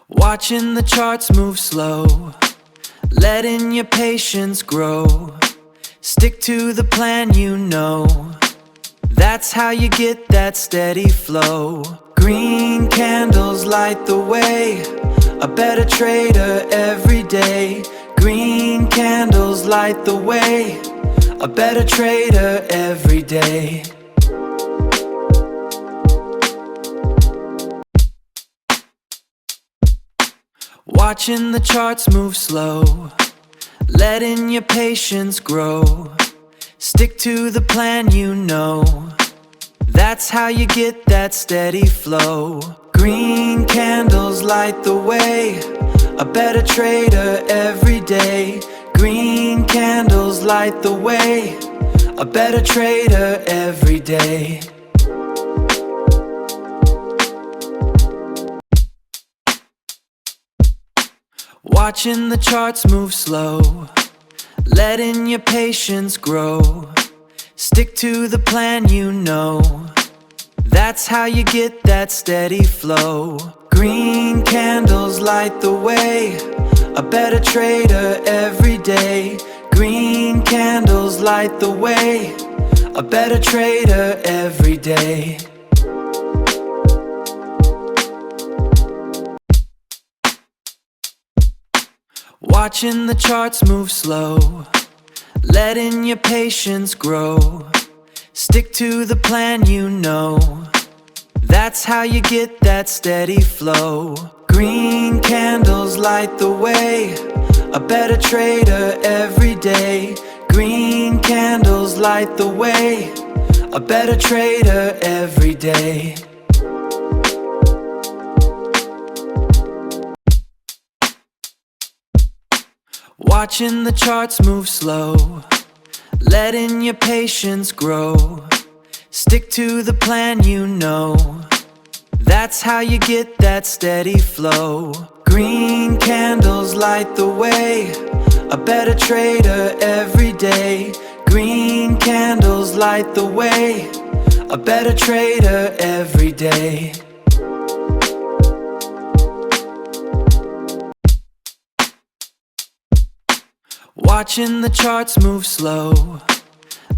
Watching the charts move slow, letting your patience grow. Stick to the plan, you know. That's how you get that steady flow. Green candles light the way, a better trader every day. Green candles light the way, a better trader every day. Watching the charts move slow, letting your patience grow. Stick to the plan, you know. That's how you get that steady flow. Green candles light the way, a better trader every day. Green candles light the way, a better trader every day. Watching the charts move slow, letting your patience grow. Stick to the plan, you know. That's how you get that steady flow. Green candles light the way, a better trader every day. Green candles light the way, a better trader every day. Watching the charts move slow, letting your patience grow. Stick to the plan, you know. That's how you get that steady flow. Green candles light the way, a better trader every day. Green candles light the way, a better trader every day. Watching the charts move slow, letting your patience grow. Stick to the plan, you know. That's how you get that steady flow. Green candles light the way, a better trader every day. Green candles light the way, a better trader every day. Watching the charts move slow,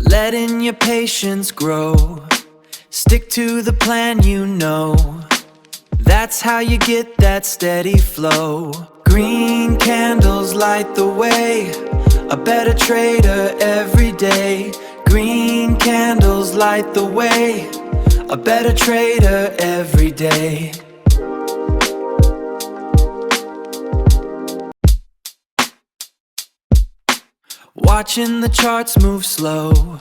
letting your patience grow. Stick to the plan, you know. That's how you get that steady flow. Green candles light the way, a better trader every day. Green candles light the way, a better trader every day. Watching the charts move slow,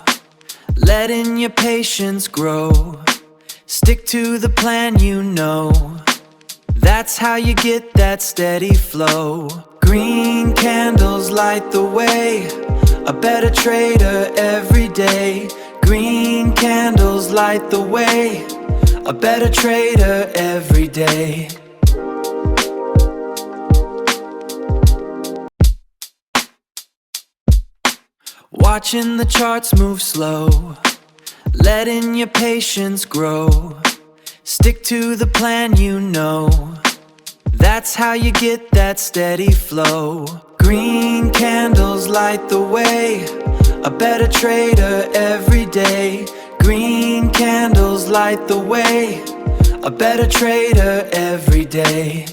letting your patience grow. Stick to the plan, you know. That's how you get that steady flow. Green candles light the way, a better trader every day. Green candles light the way, a better trader every day. Watching the charts move slow, letting your patience grow. Stick to the plan, you know. That's how you get that steady flow. Green candles light the way, a better trader every day. Green candles light the way, a better trader every day.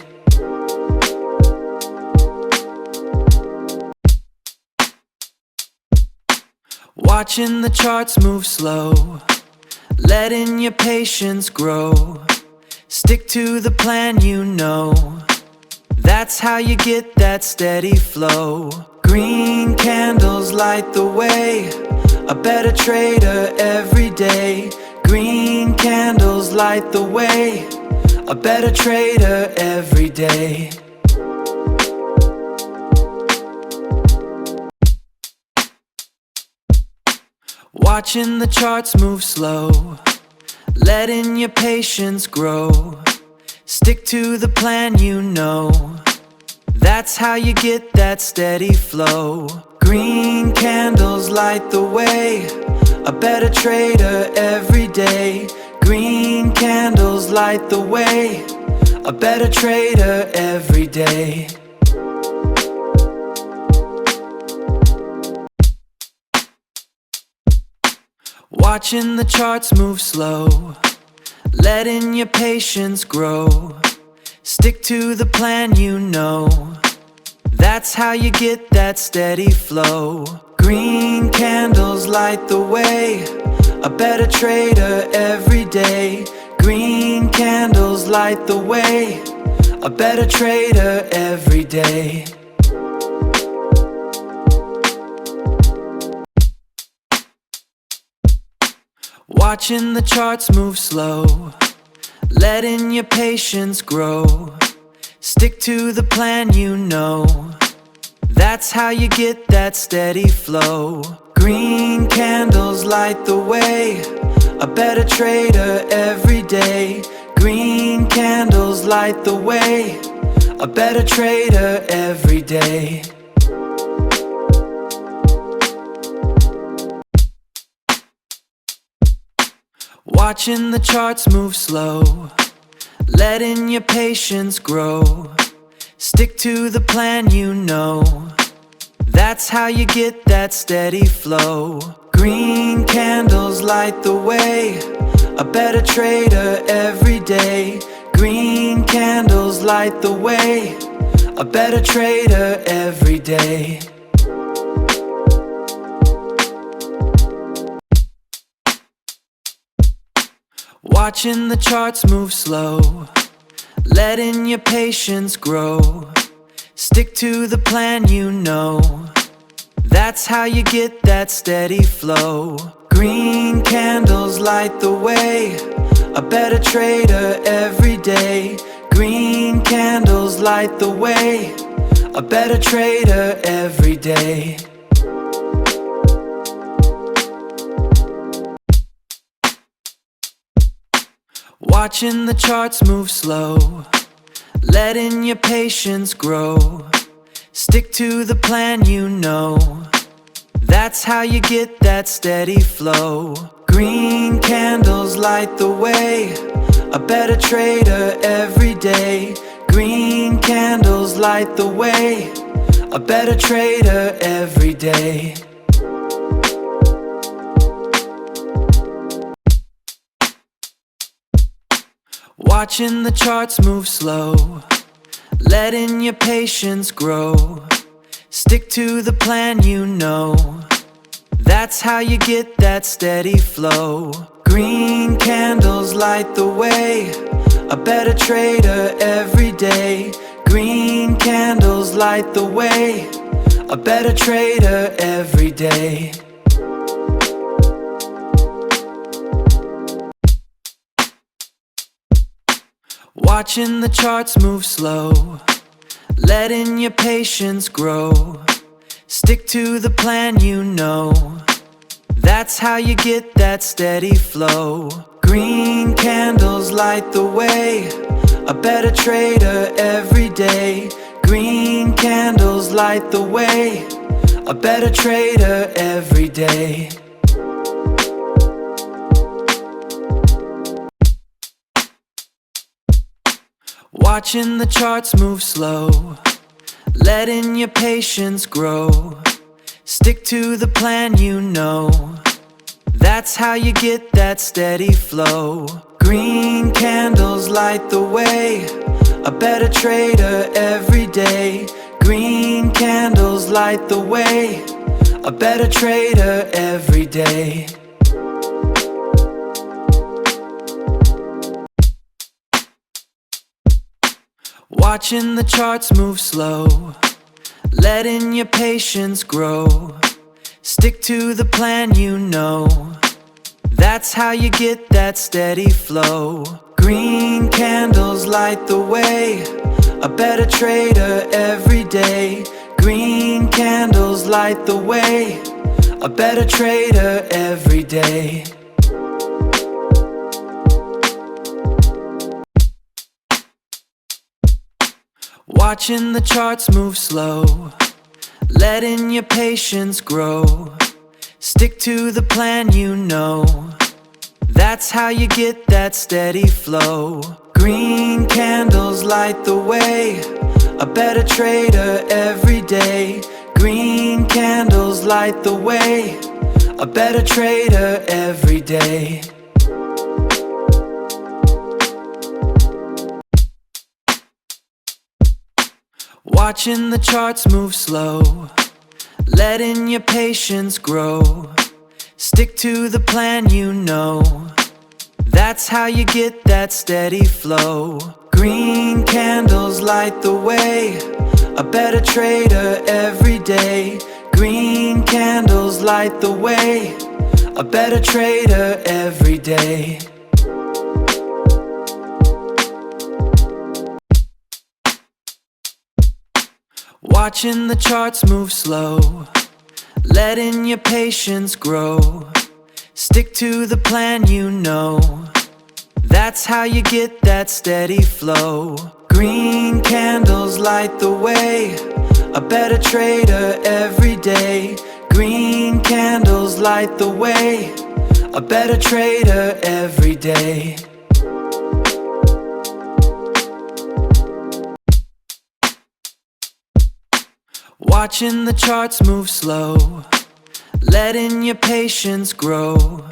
Watching the charts move slow, letting your patience grow. Stick to the plan, you know. That's how you get that steady flow. Green candles light the way, a better trader every day. Green candles light the way, a better trader every day. Watching the charts move slow, letting your patience grow. Stick to the plan, you know. That's how you get that steady flow. Green candles light the way, a better trader every day. Green candles light the way, a better trader every day. Watching the charts move slow, letting your patience grow. Stick to the plan, you know. That's how you get that steady flow. Green candles light the way, a better trader every day. Green candles light the way, a better trader every day. Watching the charts move slow, letting your patience grow. Stick to the plan, you know. That's how you get that steady flow. Green candles light the way, a better trader every day. Green candles light the way, a better trader every day. Watching the charts move slow, letting your patience grow. Stick to the plan, you know. That's how you get that steady flow. Green candles light the way, a better trader every day. Green candles light the way, a better trader every day. Watching the charts move slow, letting your patience grow. Stick to the plan, you know. That's how you get that steady flow. Green candles light the way, a better trader every day. Green candles light the way, a better trader every day. Watching the charts move slow, letting your patience grow. Stick to the plan, you know. That's how you get that steady flow. Green candles light the way, a better trader every day. Green candles light the way, a better trader every day. Watching the charts move slow, letting your patience grow. Stick to the plan, you know. That's how you get that steady flow. Green candles light the way, a better trader every day. Green candles light the way, a better trader every day. Watching the charts move slow, letting your patience grow. Stick to the plan, you know. That's how you get that steady flow. Green candles light the way, a better trader every day. Green candles light the way, a better trader every day. Watching the charts move slow, letting your patience grow. Stick to the plan, you know. That's how you get that steady flow. Green candles light the way, a better trader every day. Green candles light the way, a better trader every day. Watching the charts move slow, letting your patience grow. Stick to the plan, you know. That's how you get that steady flow. Green candles light the way, a better trader every day. Green candles light the way, a better trader every day. Watching the charts move slow, letting your patience grow. Stick to the plan, you know. That's how you get that steady flow. Green candles light the way. A better trader every day. Green candles light the way. A better trader every day. Watching the charts move slow, letting your patience grow. Stick to the plan, you know. That's how you get that steady flow. Green candles light the way. A better trader every day. Green candles light the way. A better trader every day. Watching the charts move slow, letting your patience grow. Stick to the plan, you know. That's how you get that steady flow. Green candles light the way. A better trader every day. Green candles light the way. A better trader every day. Watching the charts move slow, letting your patience grow.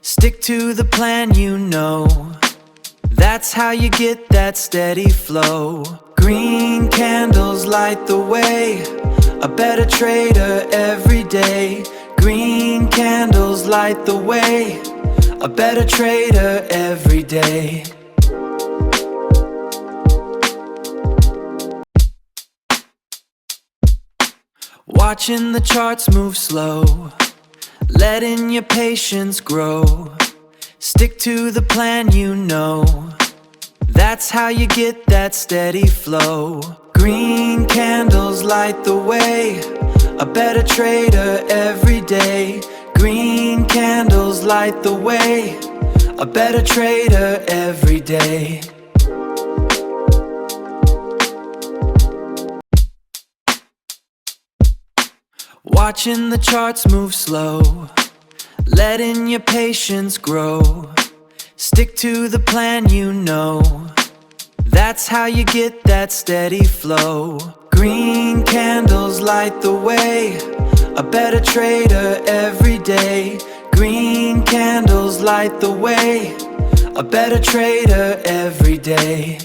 Stick to the plan, you know. That's how you get that steady flow. Green candles light the way. A better trader every day. Green candles light the way. A better trader every day. Watching the charts move slow, letting your patience grow. Stick to the plan, you know. That's how you get that steady flow. Green candles light the way. A better trader every day. Green candles light the way. A better trader every day. Watching the charts move slow, letting your patience grow. Stick to the plan, you know. That's how you get that steady flow. Green candles light the way. A better trader every day. Green candles light the way. A better trader every day.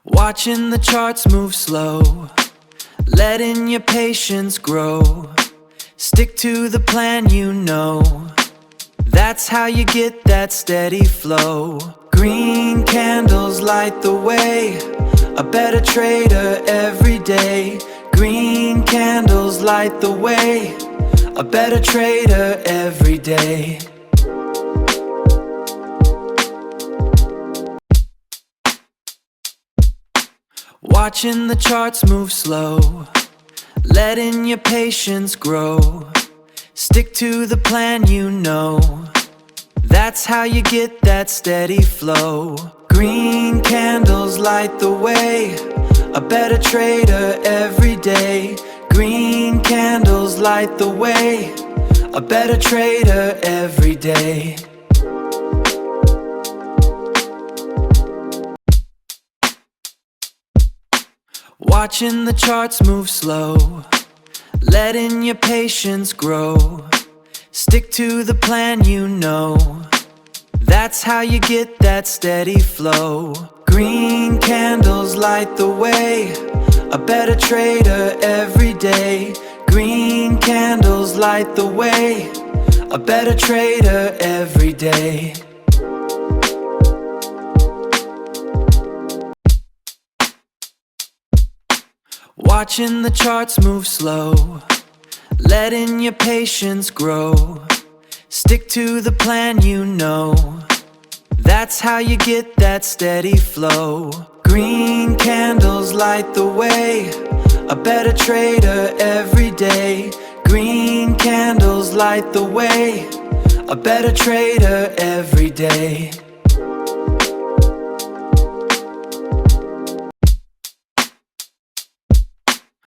Watching the charts move slow, letting your patience grow. Stick to the plan, you know. That's how you get that steady flow. Green candles light the way. A better trader every day. Green candles light the way. A better trader every day. Watching the charts move slow, letting your patience grow. Stick to the plan, you know. That's how you get that steady flow. Green candles light the way. A better trader every day. Green candles light the way. A better trader every day. Watching the charts move slow, letting your patience grow. Stick to the plan, you know. That's how you get that steady flow. Green candles light the way. A better trader every day. Green candles light the way. A better trader every day. Watching the charts move slow, letting your patience grow. Stick to the plan, you know. That's how you get that steady flow. Green candles light the way. A better trader every day. Green candles light the way. A better trader every day.